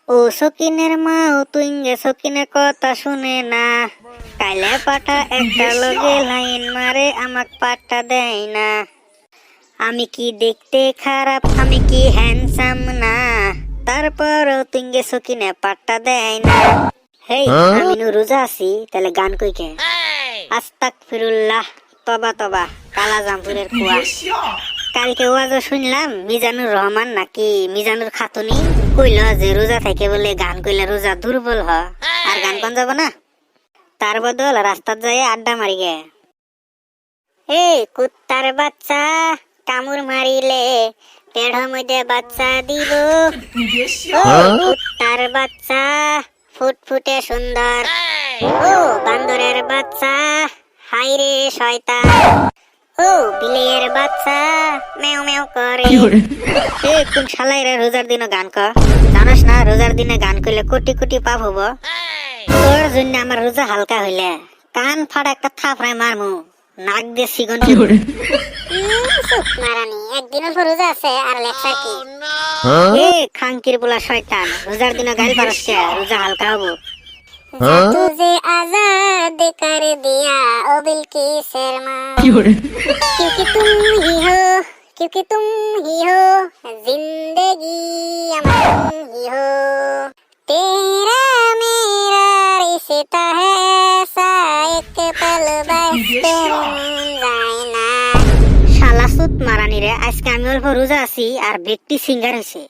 ও সকিনের মা ও তুইঙ্গে সকিনের কথা শুনে না, কাইলে পাঠা একটা লগে লাইন মারে আমাক পাঠা দেয় না। আমি কি দেখতে খারাপ, আমি কি হ্যান্ডসাম না, তারপরও তুইঙ্গে সকিনে পাঠা দেয় না। হেই আমি নু রোজা আছি, তাহলে গান কইকে? আস্তাগফিরুল্লাহ, তবা তবা, কালা জামপুরের কুয়া। কালকে ওয়াজ শুনলাম মিজানুর রহমান নাকি মিজানুর খাতুনি কইল যে রোজা থেকে বলে গান কইলে রোজা দুর্বল হ, আর গান কোন যাব না, তার বদল রাস্তাত যাই আড্ডা মারি গে। এই কুত্তার বাচ্চা, কামড় মারিলে পেড় মধ্যে বাচ্চা দিব। ও কুত্তার বাচ্চা, ফুটফুটে সুন্দর। ও বান্দরের বাচ্চা, হাইরে শয়তান। ও বিলের বাচ্চা, মেও মেও করে। এ কোন শালাইরা রোজার দিনে গান ক? জানোস না রোজার দিনে গান কইলে কোটি কোটি পাপ হব। তোর জন্য আমার রোজা হালকা হইলে কান ফাড়া একটা থাপড়ায় মারমু, নাক দিয়ে সিগন মারানি। একদিন অল্প রোজা আছে আর লেকচার কি? এ খাঙ্কির বলা শয়তান, রোজার দিনে গাইল পারস কে? রোজা হালকা হবো। तुझे आजाद कर दिया ओ बिल्किसের মা, क्योंकि तुम ही हो, क्योंकि तुम ही हो जिंदगी, আমার तुम ही हो, तेरा मेरा रिश्ता है ऐसा एक पल बस যায় না। শালা সুত মারানি রে, আজকে আমি অল্প রোজা আছি আর ব্যক্তি সিঙ্গার হইছে।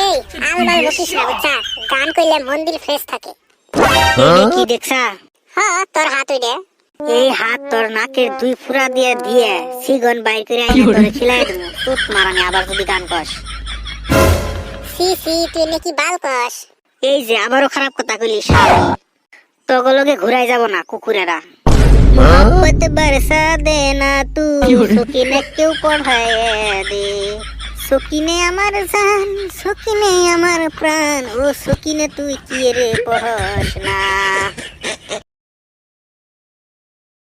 এই আলবাল বকিস না বুঝছা, গান কইলে মন দিল ফ্রেশ থাকে। কি দেখছা? হ্যাঁ তোর হাত উইডে। এই হাত তোর নাকের দুই ফুরা দিয়ে দিয়ে সিগন বাইর করে আইনা তোরে খিলাই দেব। তুত মারানি আবার যদি গান কস। সি সি তুই নাকি বাল কস? এই যে আবারও খারাপ কথা কইলি শালি। তোগুলোকে ঘুরাই যাব না কুকুরেরা। मोहब्बत बरसा देना तू, সকিনে কেউ পড়ায় দে। সকিনে আমার জান, সকিনে আমার প্রাণ, ও সকিনে তুই কি রে পড়স না।